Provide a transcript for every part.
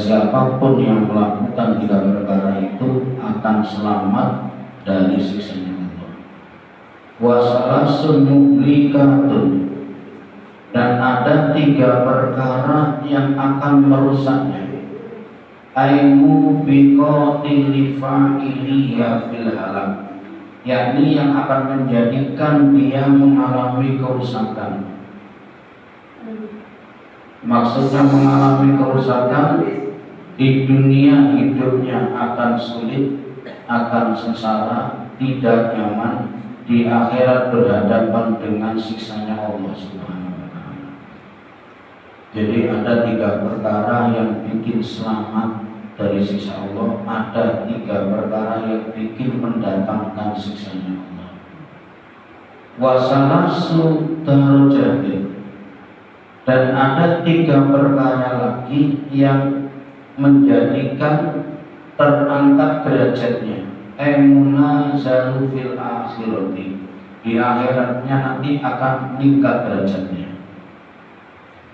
siapapun yang melakukan tiga perkara itu akan selamat dari siksanya Allah. Wasalasun muhlikatun, dan ada tiga perkara yang akan merusaknya. Aimu biqatil fa'iliya fil halak, yakni yang akan menjadikan dia mengalami kerusakan. Maksudnya mengalami kerusakan di dunia, hidupnya akan sulit, akan sengsara, tidak nyaman. Di akhirat berhadapan dengan siksanya Allah Subhanahu wa Ta'ala. Jadi ada tiga perkara yang bikin selamat dari siksa Allah, ada tiga perkara yang bikin mendatangkan siksanya Allah. Wasalasu darajatin, dan ada tiga perkara lagi yang menjadikan terangkat derajatnya. Emunazalu fil akhirati, di akhiratnya nanti akan meningkat derajatnya.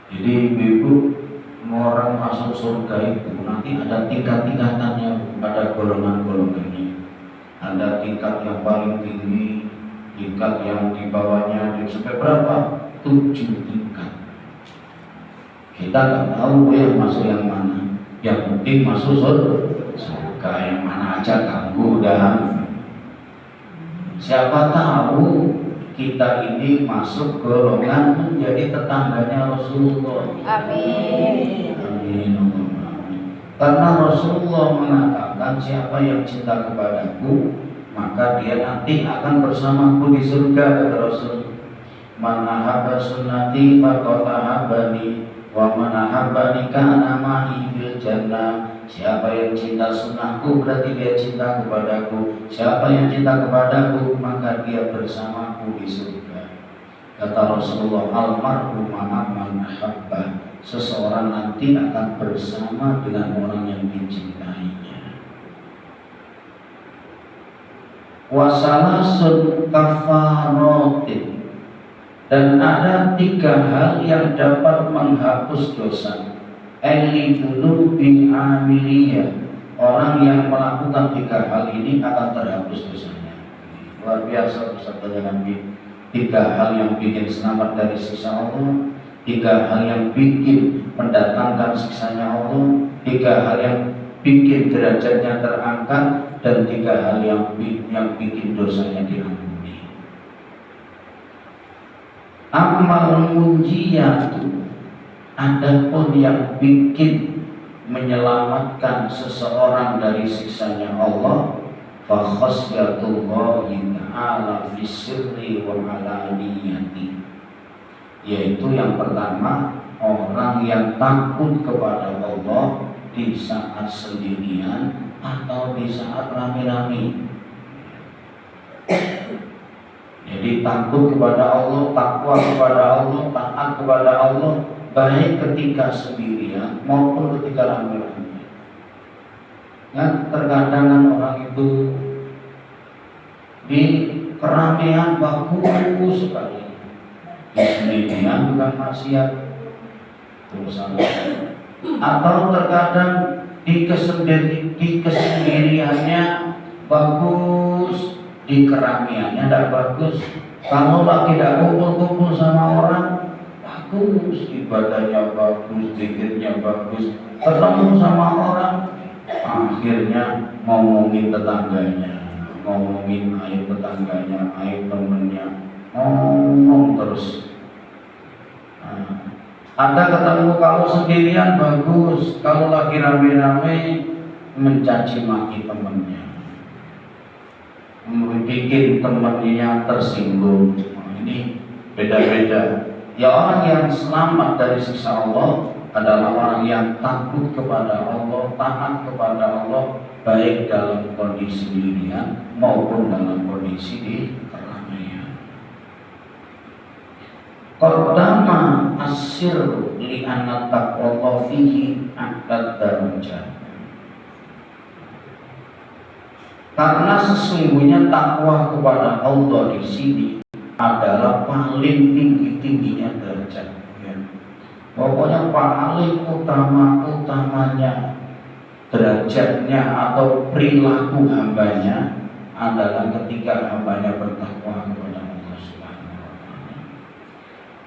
Jadi ibu orang masuk surga itu nanti ada tingkat-tingkatannya pada golongan-golongannya. Ada tingkat yang paling tinggi, tingkat yang di bawahnya, sampai berapa? 7 tingkat. Kita nggak tahu yang masuk yang mana. Yang penting masuk surga, yang mana aja ganggu dah. Siapa tahu kita ini masuk golongan menjadi tetangganya Rasulullah. Amin. Amin. Karena Rasulullah mengatakan siapa yang cinta kepadaku maka dia nanti akan bersamaku di surga, kata Rasul. Man ahabba sunnati faqad ahabbani wa man ahabbani kana ma'i fil jannah. Siapa yang cinta sunnahku berarti dia cinta kepadaku. Siapa yang cinta kepadaku maka dia bersamaku di surga. Kata Rasulullah, almarhum man ahabba, seseorang nanti akan bersama dengan orang yang dicintainya. Wasalasun kafarotin, dan ada tiga hal yang dapat menghapus dosa. Eli dulu bi amiliyah, orang yang melakukan tiga hal ini akan terhapus dosanya. Luar biasa Ustaz Nabi. Tiga hal yang bikin selamat dari siksa Allah, tiga hal yang bikin mendatangkan siksanya Allah, tiga hal yang bikin derajatnya terangkat, dan tiga hal yang bikin dosanya diampuni. Amal munjiyatu, adapun yang bikin menyelamatkan seseorang dari siksanya Allah, fa khasyatullahi ta'ala fi sirri wa alaniyati, yaitu yang pertama orang yang takut kepada Allah di saat sendirian atau di saat rame-rame. Jadi takut kepada Allah, takwa kepada Allah, taat kepada Allah, baik ketika sendirian maupun ketika rame-rame. Nah, terkadang orang itu di keramaian bagus sekali, di sendirian bukan maksiat, atau terkadang di kesendiriannya bagus, di keramaiannya tidak bagus. Kalau lagi tidak kumpul-kumpul sama orang, bagus, ibadahnya bagus, zikirnya bagus. Ketemu sama orang, akhirnya ngomongin tetangganya, ngomongin aib tetangganya, aib temennya, ngomong terus. Anda ketemu kalau sendirian bagus, kalau lagi rame-rame mencaci maki temennya, bikin temannya tersinggung. Ini beda-beda. Ya, orang yang selamat dari siksa Allah adalah orang yang takut kepada Allah, taat kepada Allah, baik dalam kondisi sendirian maupun dalam kondisi di keramaian. Qaddama as-sirru li anna taqwa fihi a'la darajat. Karena sesungguhnya takwa kepada Allah di sini adalah paling tingginya derajat. Ya. Pokoknya paling utamanya derajatnya atau perilaku hambanya adalah ketika hambanya bertakwa kepada Allah Subhanahu wa Ta'ala.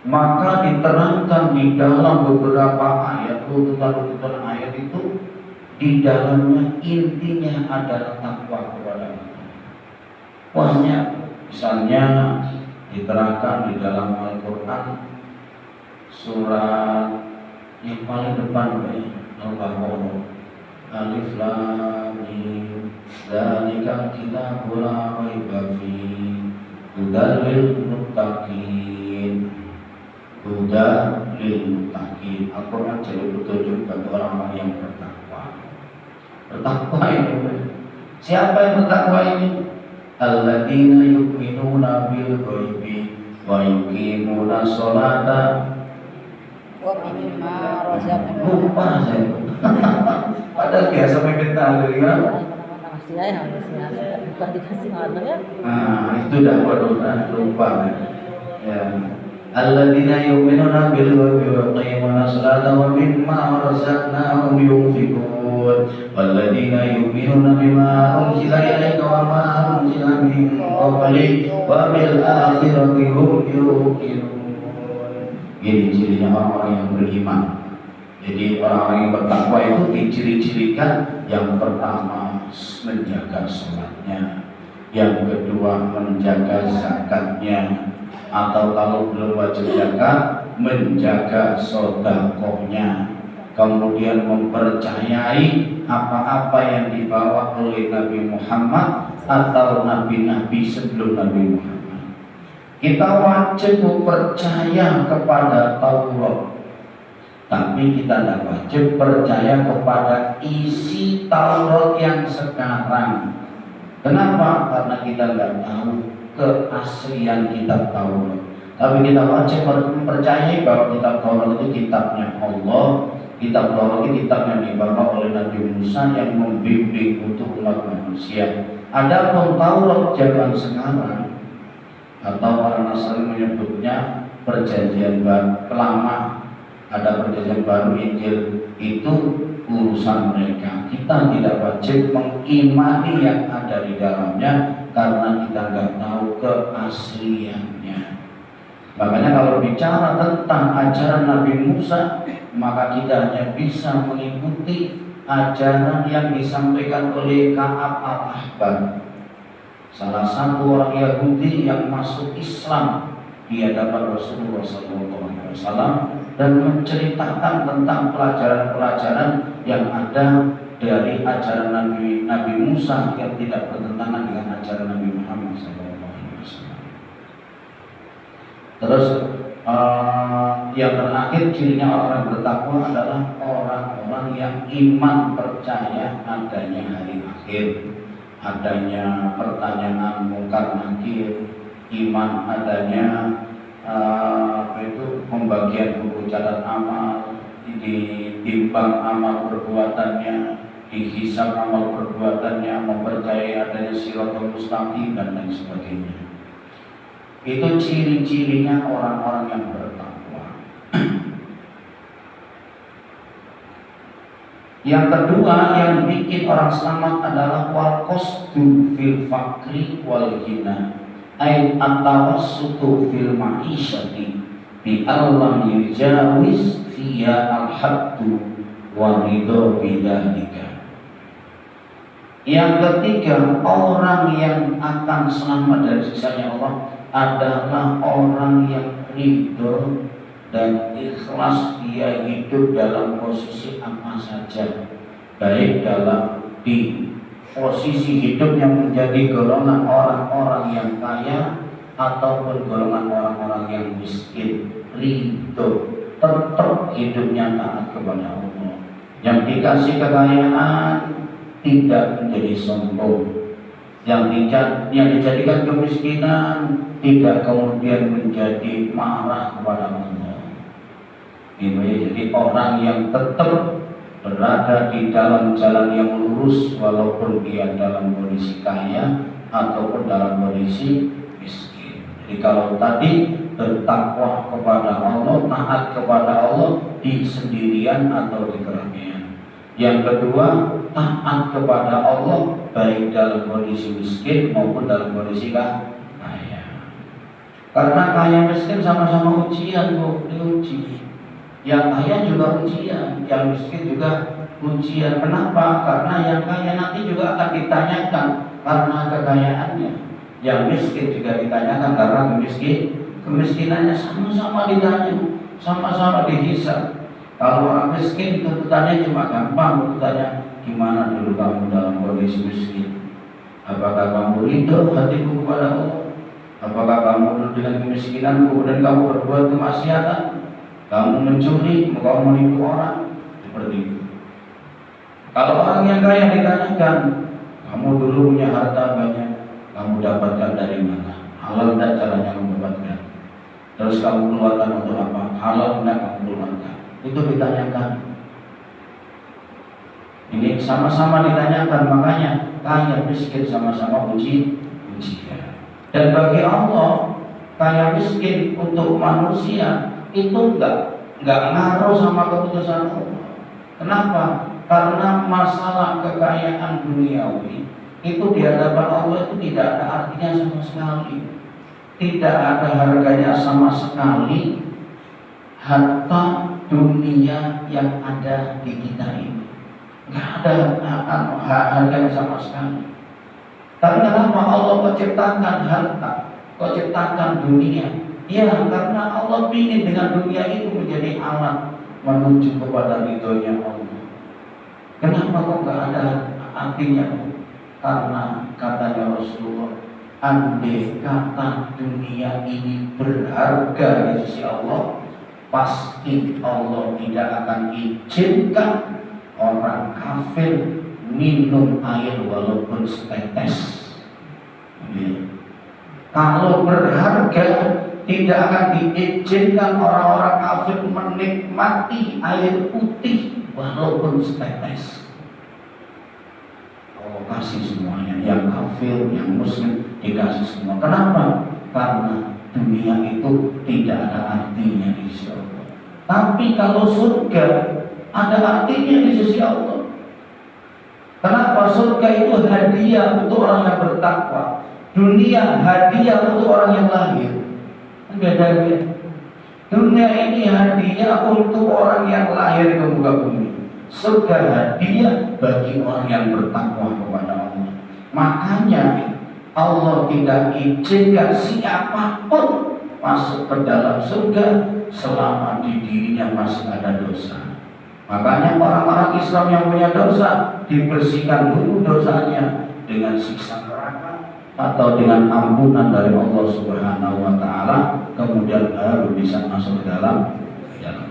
Maka diterangkan di dalam beberapa ayat, urutan ayat itu, di dalamnya intinya adalah takwa kepada Allah. Banyak, misalnya diterangkan di dalam Al-Quran surat yang paling depan, Al-Baqarah, Alif Lam Mim, Dzalikal kitabu la raiba fihi, hudal lil muttaqin. Huda lil muttaqin. Al-Quran jadi petunjuk bagi orang-orang yang bertakwa. Bertakwa ini, siapa yang bertakwa ini? Alladzina yu'minuna bil ghaibi wa yuqimuna sholata Wa mimma razaqnahum. lupa saya. Padahal biasa mepet tahlil ya. Bukan dikasih mana ya? Nah, itu dah waduh lupa ya. Alladzina yu'minuna bil ghaibi wa yuqimuna sholata wa mimma razaqnahum yunfiqun. Walladzina yu'minuna bima unzila ilaika wa ma unzila min qablik wa bil akhirati hum yuqinun. Ini cirinya orang-orang yang beriman. Jadi orang-orang yang bertakwa itu diciri-cirikan, yang pertama menjaga sholatnya, yang kedua menjaga zakatnya, atau kalau belum wajib zakat menjaga sedekahnya, kemudian mempercayai apa-apa yang dibawa oleh Nabi Muhammad atau nabi-nabi sebelum Nabi Muhammad. Kita wajib percaya kepada Taurat, tapi kita tidak wajib percaya kepada isi Taurat yang sekarang. Kenapa? Karena kita nggak tahu keaslian kitab Taurat. Tapi kita wajib mempercayai bahwa kitab Taurat itu kitabnya Allah. Kitab Taurat itu kitab yang dibawa oleh Nabi Musa yang membimbing untuk umat manusia. Adapun Taurat zaman sekarang, atau orang Nasrani menyebutnya perjanjian lama, ada perjanjian baru, Injil, itu urusan mereka. Kita tidak wajib mengimani yang ada di dalamnya karena kita nggak tahu keasliannya. Makanya kalau bicara tentang ajaran Nabi Musa, maka kita hanya bisa mengikuti ajaran yang disampaikan oleh Ka'ab al-Ahbar, salah satu orang Yahudi yang masuk Islam di hadapan Rasulullah SAW, dan menceritakan tentang pelajaran-pelajaran yang ada dari ajaran Nabi Musa yang tidak bertentangan dengan ajaran Nabi Muhammad SAW. Terus yang terakhir cirinya orang yang bertakwa adalah orang-orang yang iman, percaya adanya hari akhir, adanya pertanyaan mungkar nakir, iman adanya pembagian buku catat amal, ditimbang amal perbuatannya, dihisab amal perbuatannya, mempercayai adanya siratal mustaqim dan lain sebagainya. Itu ciri-cirinya orang-orang yang bertakwa. Yang kedua yang bikin orang selamat adalah wal qasdu fil fakri wal ghina, ay at-tawassutu fil ma'isyati bi Allah yujawiz fiya al-haddu wa ridho bidzalika. Yang ketiga, orang yang akan selamat dari siksanya Allah adalah orang yang ridho dan ikhlas dia hidup dalam posisi apa saja, baik dalam di posisi hidup yang menjadi golongan orang-orang yang kaya ataupun golongan orang-orang yang miskin. Ridho, tetap hidupnya taat kepada Allah. Yang dikasih kekayaan tidak menjadi sombong, yang dijadikan kemiskinan tidak kemudian menjadi marah kepada Allah. Gitu ya. Jadi orang yang tetap berada di dalam jalan yang lurus walaupun dia dalam kondisi kaya ataupun dalam kondisi miskin. Jadi kalau tadi bertakwa kepada Allah, taat kepada Allah di sendirian atau di keramaian. Yang kedua, taat kepada Allah baik dalam kondisi miskin maupun dalam kondisi kaya. Karena kaya miskin sama-sama ujian, Bu, diuji. Yang kaya juga ujian, yang miskin juga ujian. Kenapa? Karena yang kaya nanti juga akan ditanyakan karena kekayaannya. Yang miskin juga ditanyakan karena kemiskinannya, sama-sama ditanya, sama-sama dihisab. Kalau orang miskin tuntutannya cuma gampang, tuntutannya gimana dulu kamu dalam kondisi miskin? Apakah kamu ridho hatimu kepada Allah? Apakah kamu dengan kemiskinan kemudian kamu berbuat kemaksiatan? Kamu mencuri, kamu menipu orang? Seperti itu. Kalau orang yang kaya ditanyakan, kamu dulu punya harta banyak, kamu dapatkan dari mana? Halal dan caranya mendapatkan. Terus kamu keluarkan untuk apa? Halal tidak kamu keluarkan. Itu ditanyakan. Ini sama-sama ditanyakan, makanya kaya miskin sama-sama ujian. Dan bagi Allah, kaya miskin untuk manusia itu enggak ngaruh sama keputusan Allah. Kenapa? Karena masalah kekayaan duniawi itu di hadapan Allah itu tidak ada artinya sama sekali. Tidak ada harganya sama sekali harta dunia yang ada di kita ini. Nggak ada harganya sama sekali. Tapi kenapa Allah menciptakan harta, menciptakan dunia? Ya, karena Allah ingin dengan dunia itu menjadi alat menuju kepada ridhonya Allah. Kenapa kok nggak ada artinya? Karena katanya Rasulullah, andai kata dunia ini berharga di sisi Allah, pasti Allah tidak akan izinkan orang kafir minum air walaupun setetes. Kalau berharga, tidak akan diizinkan orang-orang kafir menikmati air putih walaupun setetes. Allah kasih semuanya, yang kafir, yang muslim dikasih semua. Kenapa? Karena dunia itu tidak ada artinya di sisi Allah. Tapi kalau surga ada artinya di sisi Allah. Kenapa? Surga itu hadiah untuk orang yang bertakwa, dunia hadiah untuk orang yang lahir. Beda-beda. Dunia ini hadiah untuk orang yang lahir ke muka bumi. Surga hadiah bagi orang yang bertakwa kepada Allah. Makanya Allah tidak izinkan siapapun masuk ke dalam surga selama di dirinya masih ada dosa. Makanya orang-orang Islam yang punya dosa dibersihkan dulu dosanya dengan siksa neraka atau dengan ampunan dari Allah Subhanahu wa taala, kemudian baru bisa masuk ke dalam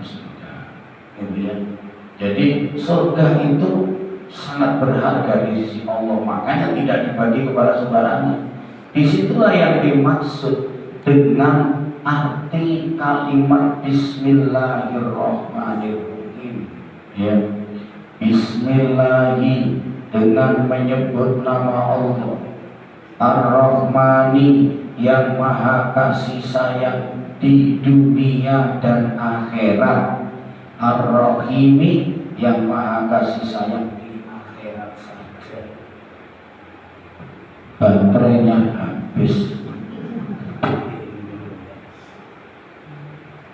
surga. Kemudian jadi surga itu sangat berharga di sisi Allah, makanya tidak dibagi kepada sembarangan. Disitulah yang dimaksud dengan arti kalimat Bismillahirrahmanirrahim. Ya, Bismillahi dengan menyebut nama Allah, Ar-Rahmani yang maha kasih sayang di dunia dan akhirat, Ar-Rahimi yang maha kasih sayang di akhirat saja. Baterainya habis.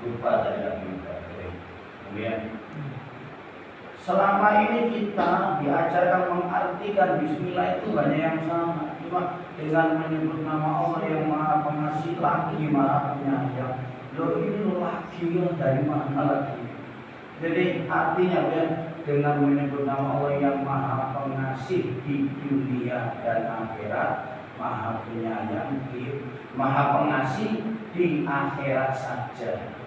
Lupa dari baterai. Kemudian selama ini kita diajarkan mengartikan Bismillah itu banyak yang sama, cuma dengan menyebut nama Allah yang maha pengasih lagi maha penyayang. Loh, ini lagi dari mana lagi? Jadi artinya ya, dengan menyebut nama Allah yang maha pengasih di dunia dan akhirat, maha penyayang, maha pengasih di akhirat saja.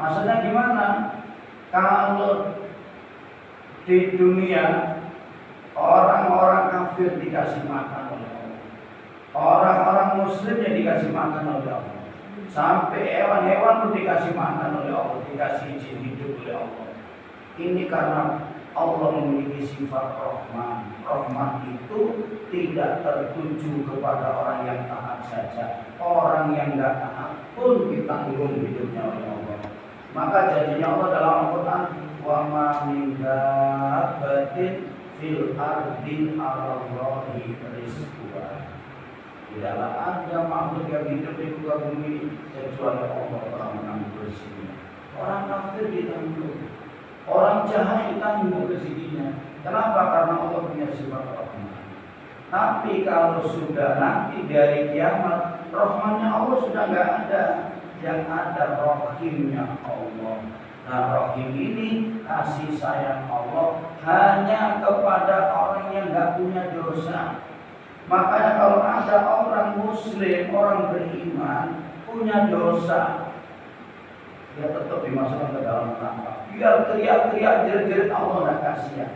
Maksudnya gimana? Kalau di dunia orang-orang kafir dikasih makan oleh Allah, orang-orang muslim yang dikasih makan oleh Allah, sampai hewan-hewan pun dikasih makan oleh Allah, dikasih izin hidup oleh Allah. Ini karena Allah memiliki sifat Rahman. Rahman itu tidak tertuju kepada orang yang taat saja, orang yang tidak taat pun ditanggung hidupnya oleh Allah. Maka jadinya Allah dalam Al-Quran wa ma min dabbatin fil ardi 'alallahi rizquha. Tidaklah ada makhluk yang hidup di muka bumi kecuali Allah menanggung rezekinya. Orang kafir ditanggung, orang jahat ditanggung rezekinya. Kenapa? Karena Allah punya sifat rahman. Tapi kalau sudah nanti dari kiamat, rahmannya Allah sudah nggak ada. Yang ada rahimnya Allah. Nah, rahim ini kasih sayang Allah hanya kepada orang yang nggak punya dosa. Makanya kalau ada orang muslim, orang beriman punya dosa, dia tetap dimasukkan ke dalam neraka. Biar teriak-teriak jerit-jerit Allah nggak kasihan.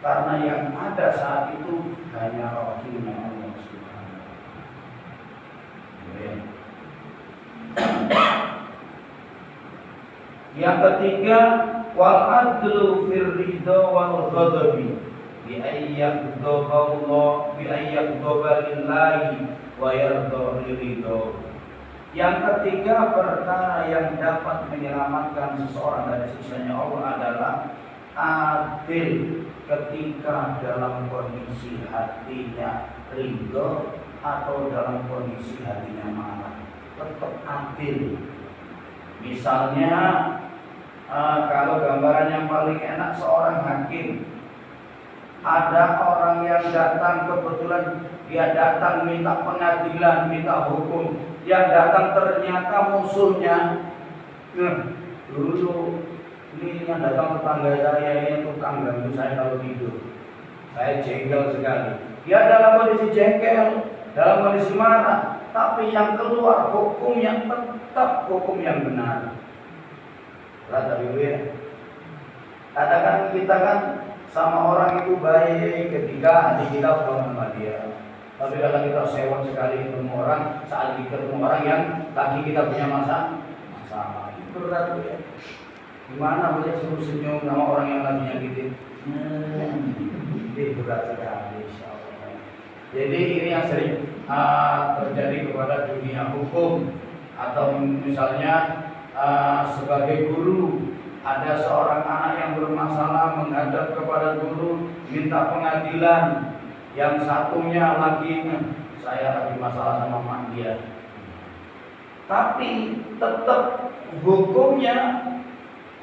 Karena yang ada saat itu hanya rahimnya Allah Subhanahu wa Ta'ala. Yang ketiga, wal adlu fir ridha wal ghadabi bi ayyaqdaballah bi ayyaqdabalillahi wa yarda ridha. Yang ketiga, perkara yang dapat menyelamatkan seseorang dari siksanya Allah adalah adil ketika dalam kondisi hatinya ridha atau dalam kondisi hatinya marah. Tetap adil. Misalnya kalau gambaran yang paling enak seorang hakim, ada orang yang datang, kebetulan dia datang minta pengadilan, minta hukum, yang datang ternyata musuhnya. Dulu ini yang datang tetangga saya, ini tukang ganggu saya kalau tidur, saya jengkel sekali. Dia dalam kondisi jengkel, dalam kondisi marah, tapi yang keluar hukum yang tetap hukum yang benar. Lihat dulu ya. Katakan kita kan sama orang itu baik ketika hati kita sudah sama dia. Tapi kalau kita sewot sekali ketemu orang, saat kita ketemu orang yang lagi kita punya masalah, itu berat ya. Gimana boleh suruh senyum sama orang yang lagi nyakitin? Itu berat sekali, insyaallah. Jadi ini yang sering terjadi kepada dunia hukum, atau misalnya sebagai guru, ada seorang anak yang bermasalah menghadap kepada guru minta pengadilan, yang satunya lagi saya lagi masalah sama mak dia, tapi tetap hukumnya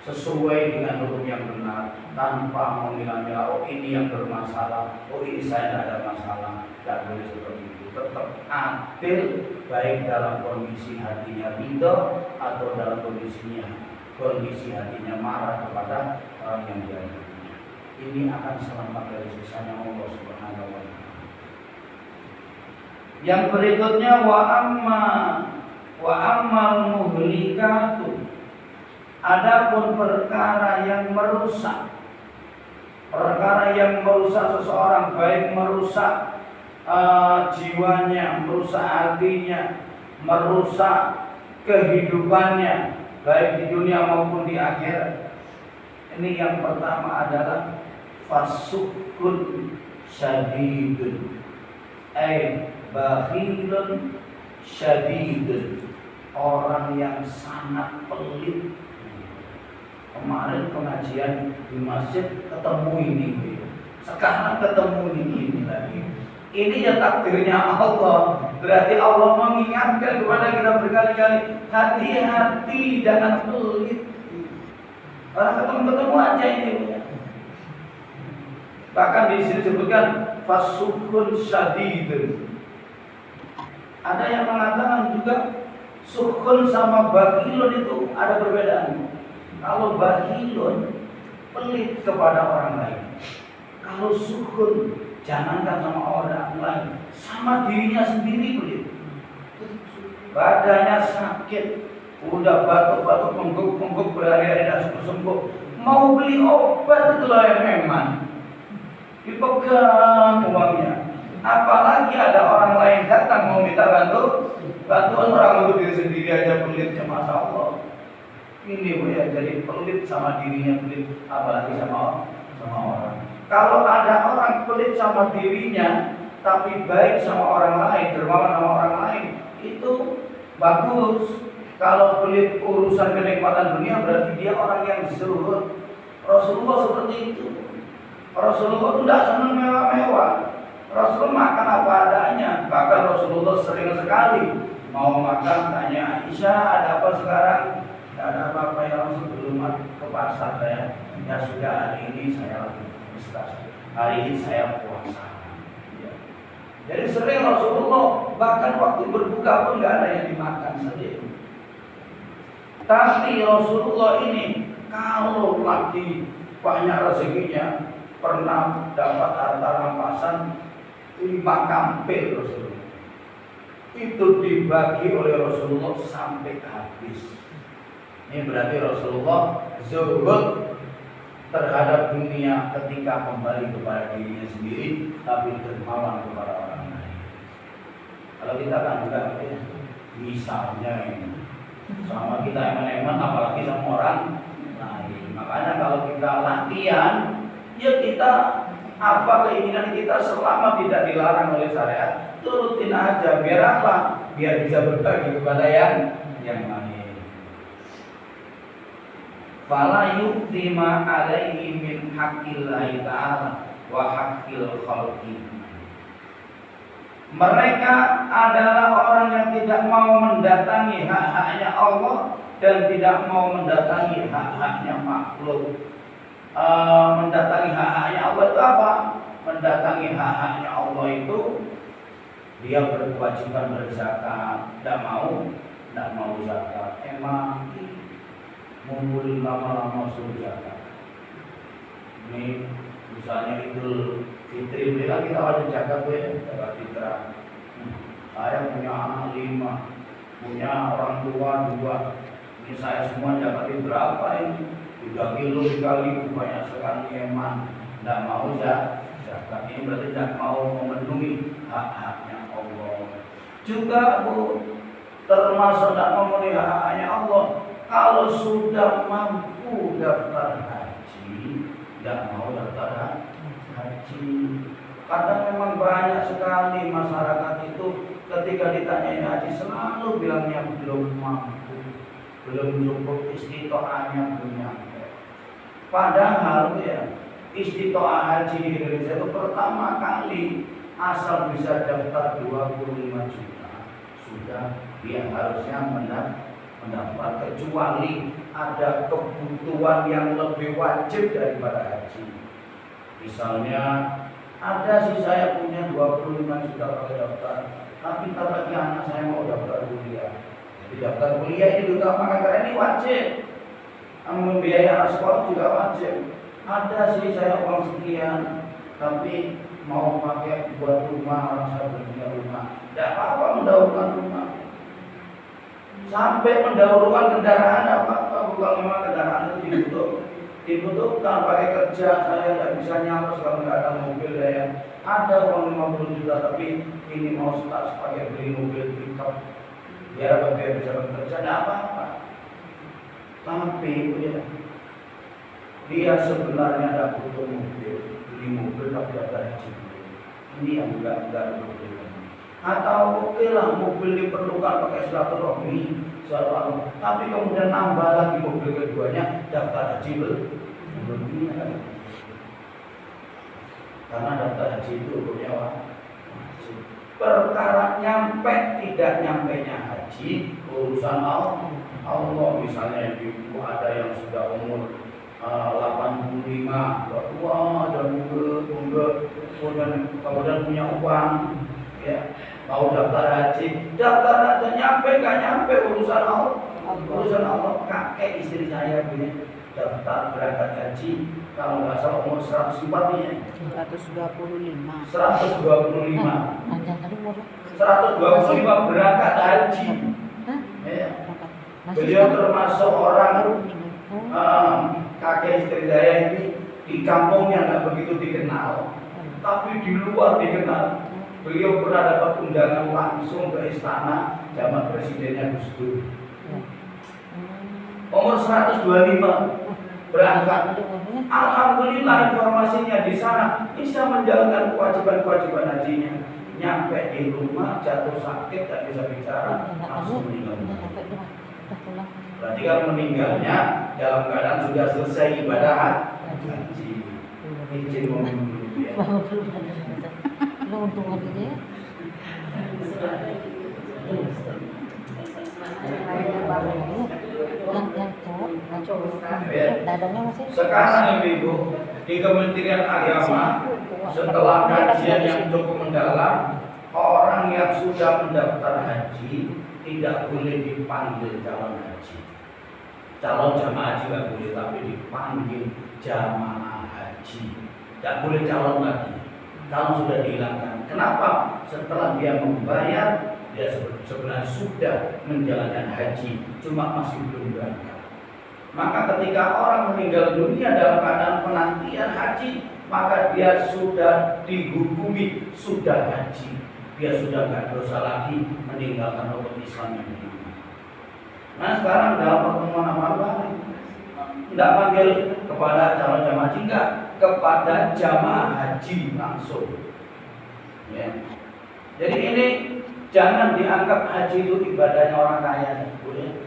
sesuai dengan hukum yang benar, tanpa memilah-milah, oh ini yang bermasalah, oh ini saya tidak ada masalah. Tidak boleh seperti itu. Tetap adil, baik dalam kondisi hatinya ridha atau dalam kondisi hatinya marah kepada orang yang diajarnya. Ini akan selamat dari siksanya Allah Subhanahu wa Ta'ala. Yang berikutnya, wa ammal muhlikatu. Adapun perkara yang merusak seseorang, baik merusak jiwanya, merusak hatinya, merusak kehidupannya, baik di dunia maupun di akhirat. Ini yang pertama adalah fasukun syadidun, bakhilun syadidun, orang yang sangat pelit. Kemarin pengajian di masjid ketemu ini, sekarang ketemu ini lagi. Ini ya takdirnya Allah. Berarti Allah mengingatkan kepada kita berkali-kali, hati-hati jangan pelit. Orang ketemu aja ini. Bahkan di sini disebutkan fasukun syadidun. Ada yang mengatakan juga sukun sama bakhilun itu ada perbedaan. Kalau bakhilun pelit kepada orang lain. Kalau sukun jangankan sama orang lain, sama dirinya sendiri pelit. Badannya sakit, udah batuk-batuk, mengguk-mengguk berhari-hari tidak sembuh. Mau beli obat itulah yang memang dipegang uangnya. Apalagi ada orang lain datang mau minta bantuan orang untuk diri sendiri aja pelitnya, masya Allah. Ini ya, jadi pelit sama dirinya pelit, apalagi sama orang. Kalau ada orang pelit sama dirinya, tapi baik sama orang lain, dermawan sama orang lain, itu bagus. Kalau pelit urusan kenikmatan dunia, berarti dia orang yang zuhud. Rasulullah seperti itu. Rasulullah itu tidak senang mewah-mewah. Rasulullah makan apa adanya. Bahkan Rasulullah sering sekali mau makan tanya Aisyah, ada apa sekarang? Tidak ada apa-apa ya Rasul, belum ke pasar saya. Ya sudah, hari ini saya lagi istirahat. Hari ini saya puasa. Ya. Jadi sering Rasulullah bahkan waktu berbuka pun nggak ada yang dimakan sendiri. Tapi Rasulullah ini kalau lagi banyak rezekinya pernah dapat harta rampasan 5 kampil Rasulullah. Itu dibagi oleh Rasulullah sampai habis. Ini berarti Rasulullah zuhud terhadap dunia ketika kembali kepada dirinya sendiri, tapi dermawan kepada orang lain. Kalau kita kan enggak ya, misalnya ini sama kita eman-eman, apalagi sama orang lain. Makanya kalau kita latihan, ya kita apa keinginan kita selama tidak dilarang oleh syariat, turutin aja. Biar apa? Biar bisa berbagi kepada yang lain. Fala yu'ti ma alaihi min haqqillahi ta'ala wa haqqil khalqi. Mereka adalah orang yang tidak mau mendatangi hak-haknya Allah dan tidak mau mendatangi hak-haknya makhluk. Mendatangi hak-haknya Allah itu apa? Mendatangi hak-haknya Allah itu dia berkewajiban berzakat, tidak mau zakat. Emang ngumpulin lama-lama suruh zakat. Ini misalnya Idul Fitri, bilang kita wajib zakat zakat fitrah. Saya punya anak 5, punya orang tua 2. Ini saya semua zakat berapa ini? 3 kilo dikali banyak sekali eman. Tidak mau zakat. Ini berarti tidak mau memenuhi hak-haknya Allah. Juga Bu, termasuk tidak memenuhi hak-haknya Allah. Kalau sudah mampu daftar haji, tidak mau daftar haji. Kadang memang banyak sekali masyarakat itu ketika ditanyain haji selalu bilangnya belum mampu, belum cukup, istitoahnya belum nyampe. Padahal ya istitoah haji di Indonesia itu pertama kali asal bisa daftar 25 juta sudah dia harusnya mendapat, kecuali ada kebutuhan yang lebih wajib daripada haji. Misalnya ada sih saya punya 25 juta pakai daftar, tapi ntar lagi anak saya mau daftar kuliah. Jadi daftar kuliah ini juga karena ini wajib. Membiayai anak sekolah juga wajib. Ada sih saya uang sekian, tapi mau pakai buat rumah, orang saya belum punya rumah. Tidak apa-apa mendahulukan rumah. Sampai mendahulukan kendaraan apa-apa, bukan memang kendaraan itu dibutuhkan pakai kerja. Saya tidak bisa nyampe kalau nggak ada mobil ya. Ada uang 50 juta tapi ini mau start pakai beli mobil pickup biar bisa bekerja, tidak apa-apa. Tapi ya, dia sebenarnya tidak butuh mobil, beli mobil tapi ada haji. Ini yang enggak diperlukan. Atau oke lah mobil diperlukan pakai silaturahmi, tapi kemudian nambah lagi mobil keduanya daftar haji belum ini kan? Karena daftar haji itu hukumnya wajib. Perkara nyampe tidak nyampenya haji urusan Allah. Misalnya ibu ada yang sudah umur 85, tua dan kemudian punya uang, ya mau daftar haji nyampe nggak nyampe urusan Allah. Kakek istri saya punya daftar berangkat haji kalau nggak salah umur 104 nih. 125 berangkat haji. Ya. Beliau termasuk orang kakek istri saya ini di kampungnya nggak begitu dikenal, tapi di luar dikenal. Beliau pernah dapat undangan langsung ke istana zaman presidennya Gus Dur. Umur 125 berangkat. Alhamdulillah informasinya di sana bisa menjalankan kewajiban hajinya. Nyampe di rumah jatuh sakit, tak bisa bicara, langsung meninggal. Berarti kalau meninggalnya dalam keadaan sudah selesai ibadah haji. Izin ngomong dulu ya. Lo untung aja ya. Yang cowok, dadanya masih. Sekarang Ibu di Kementerian Agama setelah kajian yang cukup mendalam, orang yang sudah mendaftar haji tidak boleh dipanggil calon haji. Calon jamaah haji nggak boleh, tapi dipanggil jamaah haji. Tidak boleh calon lagi. Calon sudah dihilangkan. Kenapa? Setelah dia membayar, dia sebenarnya sudah menjalankan haji, cuma masih belum berangkat. Maka ketika orang meninggal dunia dalam keadaan penantian haji, maka dia sudah dihukumi sudah haji. Dia sudah tidak dosa lagi meninggalkan rukun Islam yang pertama. Nah sekarang dalam pertemuan apa? Tidak panggil kepada calon jamaah haji, enggak, kepada jamaah haji langsung. Ya. Jadi ini jangan dianggap haji itu ibadahnya orang kaya.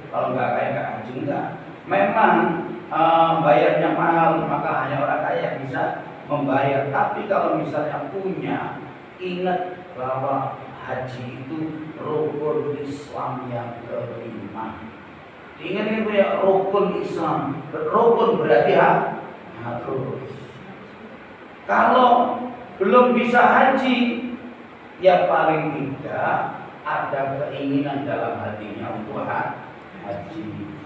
Kalau nggak kaya nggak haji, enggak. Memang bayarnya mahal, maka hanya orang kaya yang bisa membayar. Tapi kalau misalnya punya, ingat bahwa haji itu rukun Islam yang kelima. Ingat itu ya, rukun Islam. Rukun berarti harus. Kalau belum bisa haji, ya paling tidak ada keinginan dalam hatinya untuk haji.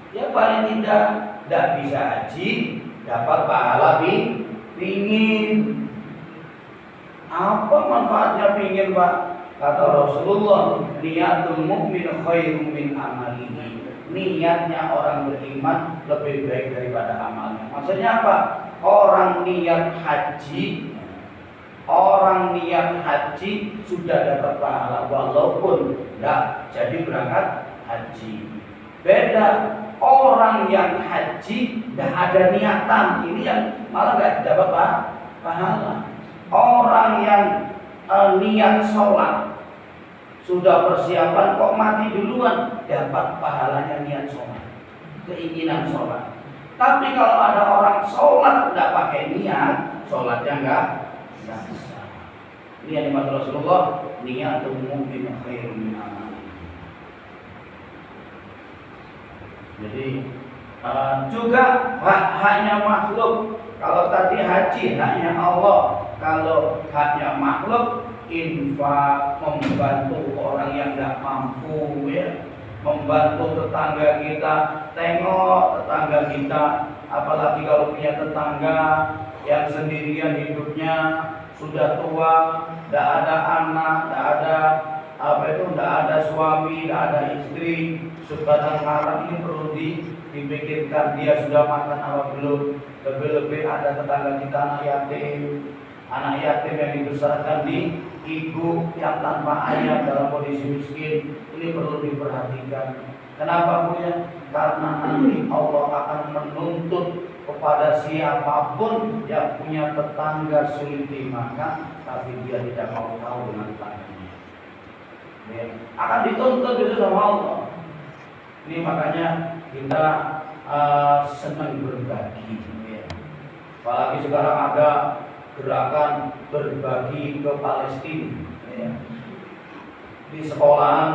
Ya paling tidak bisa haji, dapat pahala pingin. Apa manfaatnya pingin, Pak? Kata Rasulullah, niatul mu'min khairum min amalihi. Niatnya orang beriman lebih baik daripada amalnya. Maksudnya apa? Orang niat haji sudah dapat pahala walaupun tidak jadi berangkat haji. Beda orang yang haji tidak ada niatan, ini yang malah nggak dapat pahala. Orang yang niat sholat sudah persiapan kok mati duluan, dapat pahalanya niat sholat, keinginan sholat. Tapi kalau ada orang sholat tidak pakai niat, sholatnya enggak sah. Ini yang dimaksud Rasulullah, niatul mu'min khairun min amalihi. Jadi juga haknya makhluk. Kalau tadi haji haknya Allah, kalau haknya makhluk, infak, membantu orang yang tidak mampu, ya, membantu tetangga kita. Tengok tetangga kita, apalagi kalau punya tetangga yang sendirian hidupnya, sudah tua, tidak ada anak, tidak ada suami, tidak ada istri, sebatang kara. Ini perlu dipikirkan, dia sudah makan apa belum. Lebih-lebih ada tetangga kita anak yatim yang dibesarkan di ibu yang tanpa ayah dalam kondisi miskin. Ini perlu diperhatikan. Kenapa, Bu ya? Karena nanti Allah akan menuntut kepada siapapun yang punya tetangga sulit dimakan, tapi dia tidak mau tahu dengan tetangganya, ya, akan dituntut itu sama Allah. Ini makanya kita senang berbagi, ya. Apalagi sekarang ada gerakan berbagi ke Palestina, ya. Di sekolahan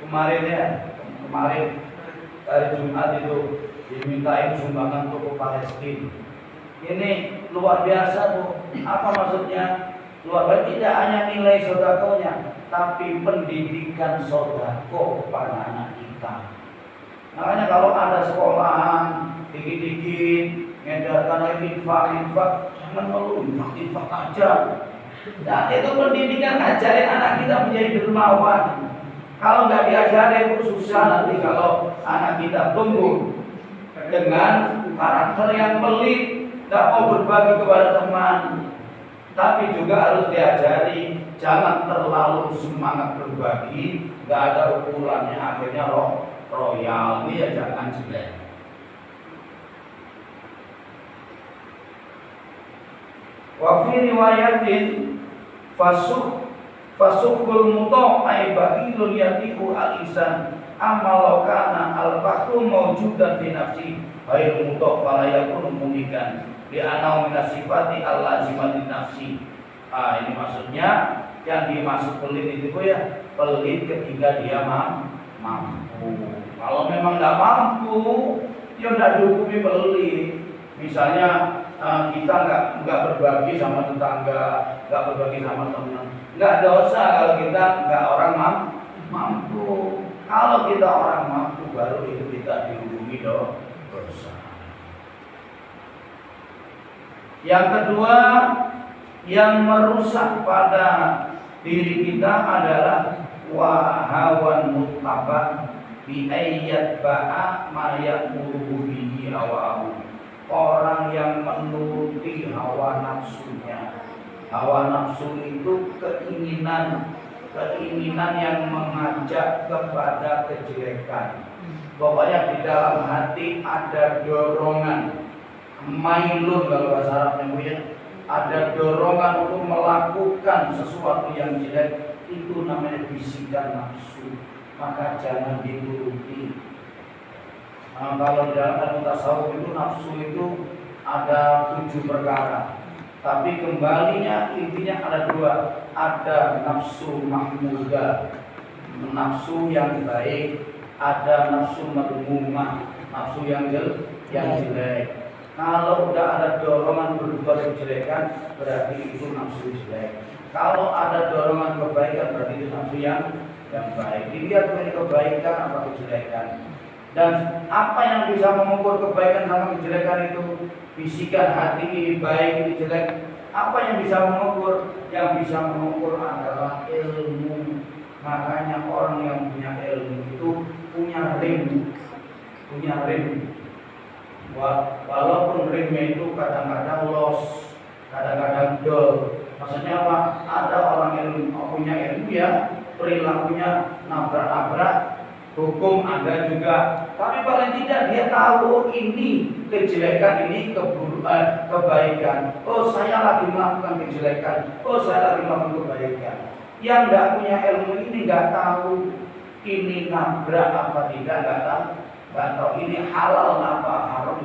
kemarin hari Jumat itu dimintain sumbangan untuk Palestina. Ini luar biasa, Bu. Apa maksudnya? Luar biasa, tidak hanya nilai sodakonya, tapi pendidikan sodako kepada anak kita. Makanya kalau ada sekolahan dikit-dikit ngedarkan infak, jangan melulu infak aja. Dan itu pendidikan, ajarin anak kita menjadi dermawan. Kalau nggak diajarin susah nanti kalau anak kita tumbuh dengan karakter yang pelit, tidak mau berbagi kepada teman. Tapi juga harus diajari, jangan terlalu semangat berbagi, nggak ada ukurannya, akhirnya royal, ini ya jangan jelek. Wa fi riwayatin Fasukul muto ay bailul yatiku al-isan amalokana al-fakru mawjudan fi nafsi bail muto falayakun munikan di anau minasifati al-lazimati nafsi. Ini maksudnya yang dimaksud pelit itu ya pelit ketika dia mampu. Kalau memang tidak mampu, ya tidak dihukumi pelit. Misalnya kita nggak berbagi sama tetangga, nggak berbagi sama teman, nggak dosa kalau kita nggak orang mampu. Kalau kita orang mampu, baru itu kita dihukumi dosa. Yang kedua, yang merusak pada diri kita adalah wahawan mutlaba bi ayyat ba'a ma ya'muru bihi hawahu. Orang yang menuruti hawa nafsunya. Hawa nafsu itu keinginan yang mengajak kepada kejelekan. Pokoknya di dalam hati ada dorongan mailun kalau bahasa Arabnya, ada dorongan untuk melakukan sesuatu yang jelek. Itu namanya bisikan nafsu, maka jangan dituruti. Kalau di dalam ilmu tasawuf itu nafsu itu ada 7 perkara, tapi kembalinya intinya ada 2. Ada nafsu mahmudah, nafsu yang baik, ada nafsu madmumah, nafsu yang jelek. Kalau udah ada dorongan berbuat kejelekan, berarti itu nafsu jelek. Kalau ada dorongan kebaikan, berarti itu nafsu yang baik. Dilihat dari kebaikan apa kejelekan. Dan apa yang bisa mengukur kebaikan sama kejelekan itu? Bisikan hati ini baik, ini jelek. Apa yang bisa mengukur? Yang bisa mengukur adalah ilmu. Makanya orang yang punya ilmu itu punya rim. Walaupun rimnya itu kadang-kadang los, kadang-kadang dol. Maksudnya apa? Ada orang yang punya ilmu ya, perilakunya nabrak-nabrak. Hukum ada juga, tapi paling tidak dia tahu ini kejelekan, ini kebaikan. Oh, saya lagi melakukan kejelekan. Oh, saya lagi melakukan kebaikan. Yang nggak punya ilmu ini nggak tahu ini nabrak apa tidak, nggak tahu ini halal apa haram,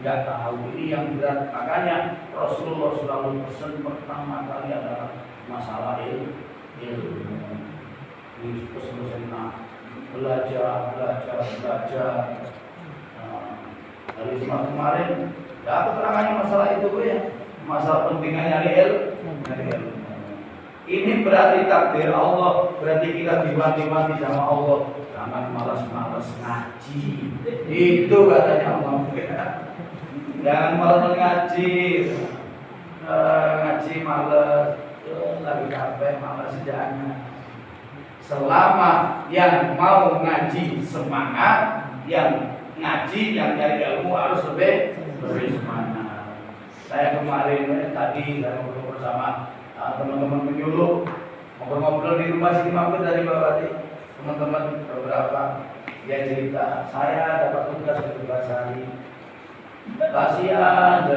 nggak tahu. Ini yang berat. Makanya Rasulullah selalu pesan pertama kali adalah masalah ilmu. Ini pesan belajar. Dari Jumat kemarin, ya aku terangkan masalah itu ya, masalah pentingnya nyari ilmu. Ini berarti takdir Allah, berarti kita diwanti-wanti sama Allah. Jangan malas-malas ngaji. Itu katanya Allah. Jangan malas ngaji. Ngaji malas, lagi capek malas, jangan. Selama yang mau ngaji semangat, yang ngaji, yang nyari ilmu harus lebih semangat. Saya kemarin tadi saya ngobrol bersama teman-teman penyuluh, ngobrol di rumah sini mampir dari Bawati. Teman-teman beberapa dia cerita, saya dapat tugas dari Basari. Kasihan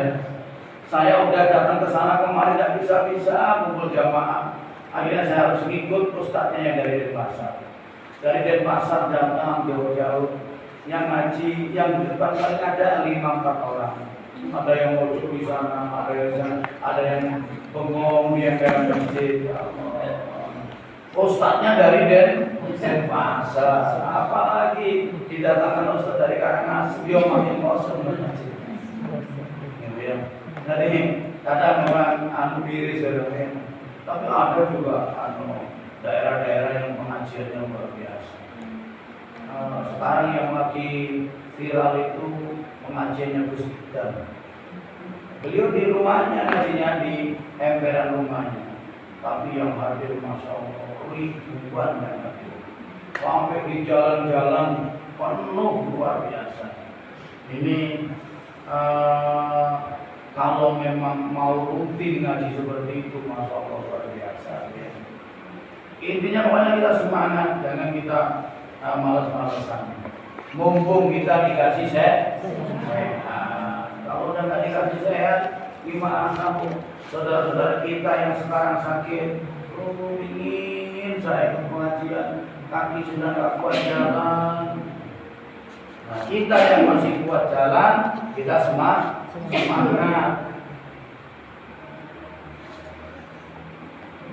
saya udah datang ke sana kemarin tidak bisa kumpul jamaah. Akhirnya saya harus ngikut ustadznya yang dari Denpasar. Dari Denpasar datang jauh-jauh. Yang ngaji, yang di depan paling ada 5-4 orang. Ada yang mojok di sana, ada yang di sana, ada yang bengong di emperan masjid. Ustadznya dari Denpasar. Apalagi didatangkan ustadz dari Karangasem, dia makin kosong ngaji. Gitu ya. Jadi kadang memang diri saudara. Tapi ada juga daerah-daerah yang pengajiannya luar biasa. Sekarang yang lagi viral itu pengajiannya Gus Ipul. Beliau di rumahnya ngajinya, di emperan rumahnya. Tapi yang hadir Masya Allah ribuan yang hadir. Sampai di jalan-jalan penuh luar biasa. Ini kalau memang mau rutin ngaji seperti itu, Masya Allah luar biasa ya. Intinya pokoknya kita semangat, jangan kita malas-malasan. Mumpung kita dikasih sehat. Kalau udah nggak dikasih sehat, gimana saudara-saudara kita yang sekarang sakit, Oh, ingin saya ke pengajian, kaki sudah nggak kuat jalan. Nah, kita yang masih kuat jalan, kita semangat.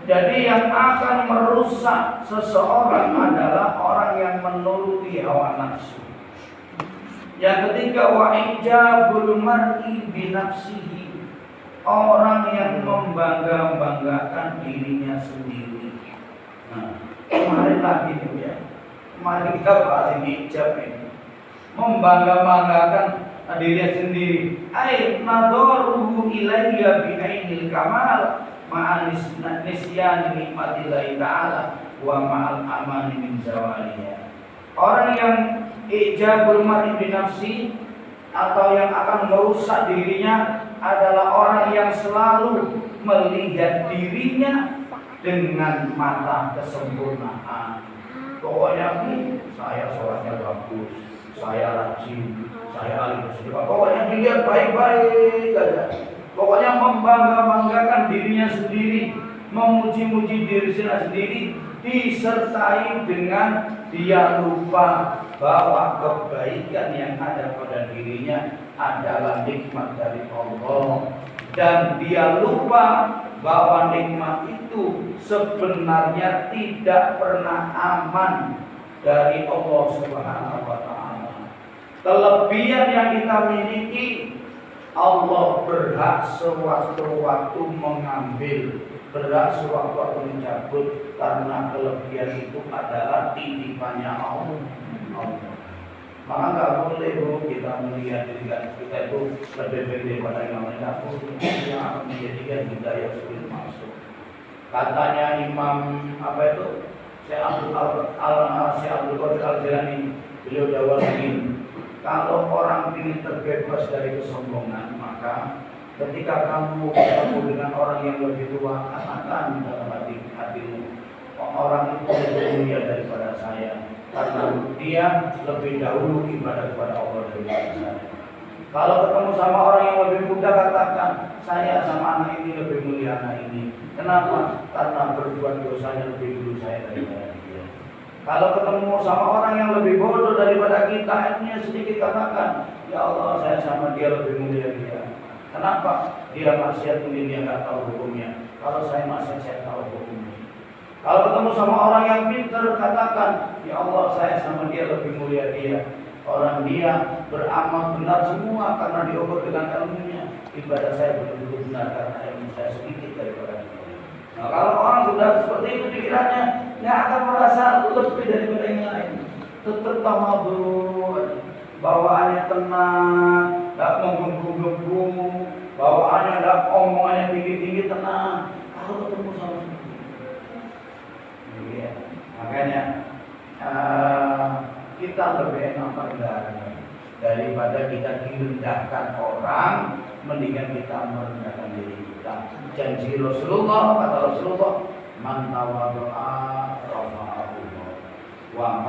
Jadi yang akan merusak seseorang adalah orang yang menuruti hawa nafsu. Yang ketiga, wa ijabul mar'i bi nafsihi. Orang yang membangga-banggakan dirinya sendiri. Nah, kemarin lagi nih ya. Kemarin kita bahas ijab ini. Membangga-banggakan dirinya sendiri. Ai nadaruhu ilayya bi ainil kamal ma'al nisyan nikmatillahi ta'ala wa ma'al amani min zawaliha. Orang yang ijabul mar'i bi nafsi atau yang akan merusak dirinya adalah orang yang selalu melihat dirinya dengan mata kesempurnaan. Pokoknya saya sholatnya bagus, saya rajin, saya ahli bersedekah. Pokoknya dilihat baik-baik aja. Pokoknya membangga-banggakan dirinya sendiri, memuji-muji dirinya sendiri, disertai dengan dia lupa bahwa kebaikan yang ada pada dirinya adalah nikmat dari Allah, dan dia lupa bahwa nikmat itu sebenarnya tidak pernah aman dari Allah Subhanahu wa taala. Kelebihan yang kita miliki Allah berhak sewaktu-waktu mengambil, berhak sewaktu-waktu mencabut, karena kelebihan itu adalah titipannya Allah. Maka nggak boleh kita melihat diri kita itu lebih baik daripada yang lain. Nggak boleh, yang akan menjadikan hidayah sulit masuk. Katanya Imam Syekh Abdul Qadir Al-Jilani, beliau jawab begini, kalau orang ingin terbebas dari kesombongan, maka ketika kamu bertemu dengan orang yang lebih tua, katakan dalam hatimu, orang itu lebih mulia daripada saya, karena dia lebih dahulu ibadah kepada Allah daripada saya. Kalau ketemu sama orang yang lebih muda, katakan, saya sama anak ini lebih mulia anak ini. Kenapa? Karena berbuat dosanya lebih dulu saya daripada dia. Kalau ketemu sama orang yang lebih bodoh daripada kita, ilmunya sedikit, katakan, ya Allah, saya sama dia lebih mulia dia. Kenapa? Dia maksiat mungkin dia nggak tahu hukumnya. Kalau saya maksiat, saya tahu hukumnya. Kalau ketemu sama orang yang pintar, katakan, ya Allah, saya sama dia lebih mulia dia. Orang dia beramal benar semua karena diukur dengan ilmunya. Ibadah saya betul-betul benar karena ilmu saya sedikit daripada dia. Nah, kalau orang sudah seperti itu pikirannya, nggak akan merasa lebih daripada yang lain. Tetap tamadun, bawaannya tenang, nggak menggebu-gebu, bawaannya nggak omongannya tinggi-tinggi, tenang. Kalau ketemu sama ya, makanya kita lebih enak merendahnya daripada kita direndahkan orang. Mendingan kita merendahkan diri kita. Janji Rasulullah, kata Rasulullah, man tawadhu'a rafa'ahu Allah, wa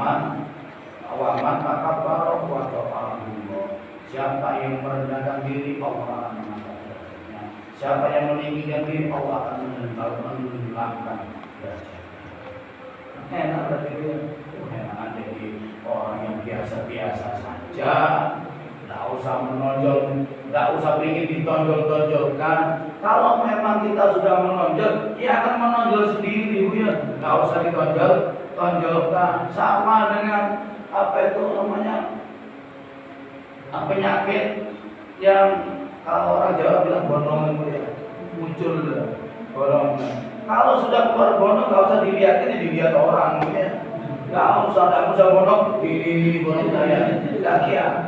man takabbara wa ta'ahu Allah. Siapa yang merendahkan diri, Allah akan mengangkat derajatnya. Siapa yang meninggikan diri, Allah akan menurunkan derajatnya. Enak berarti dia. Enak jadi orang yang biasa-biasa saja. Tidak usah menonjol, tidak usah ingin ditonjol-tonjolkan. Kalau memang kita sudah menonjol, dia akan menonjol sendiri, ya. Tidak usah ditonjol-tonjolkan. Sama dengan penyakit yang kalau orang Jawa bilang bonongan, ya, muncul bonongan. Kalau sudah keluar bonong, nggak usah dilihat orang, ya. Nggak usah bonong, di bonong saya, nggak lihat.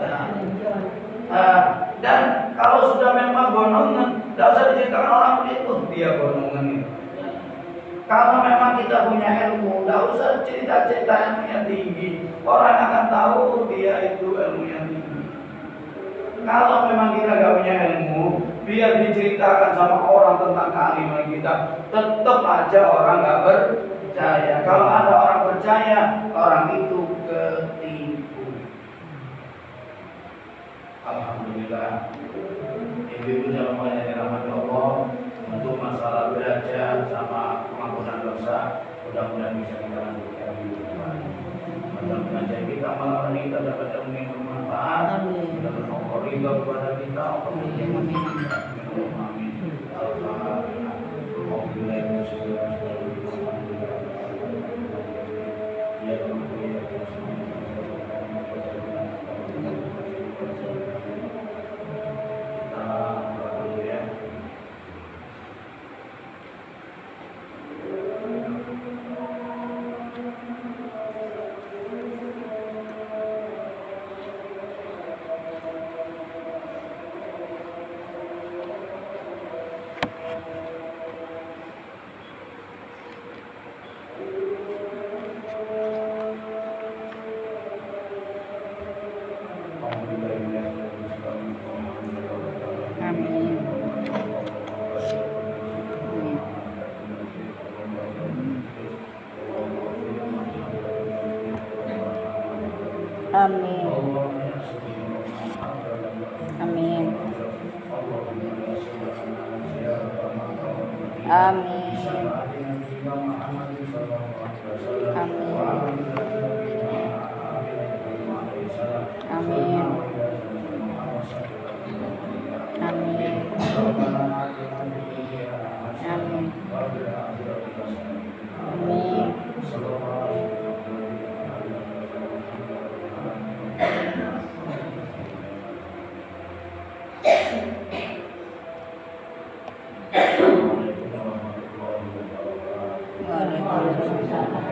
Dan kalau sudah memang bonongan, tidak usah diceritakan orang itu dia bonongan itu. Kalau memang kita punya ilmu, tidak usah cerita-cerita ilmunya tinggi. Orang akan tahu dia itu ilmunya tinggi. Kalau memang kita nggak punya ilmu, biar diceritakan sama orang tentang kealiman kita, tetap aja orang nggak percaya. Kalau ada orang percaya, orang itu ketipu. Alhamdulillah, ibu-ibu dalam banyak dirahmati Allah, untuk masalah derajat sama pengampunan dosa mudah-mudahan bisa kita lanjutkan di depan. Dalam pengajian kita malam ini kita dapat ilmu yang bermanfaat. Kita bersyukur ridho kepada kita. Amin. Al-Fatihah. Amin. Amin. Amin. Amin. Amin. Amin. Amin. Waalaikumsalam.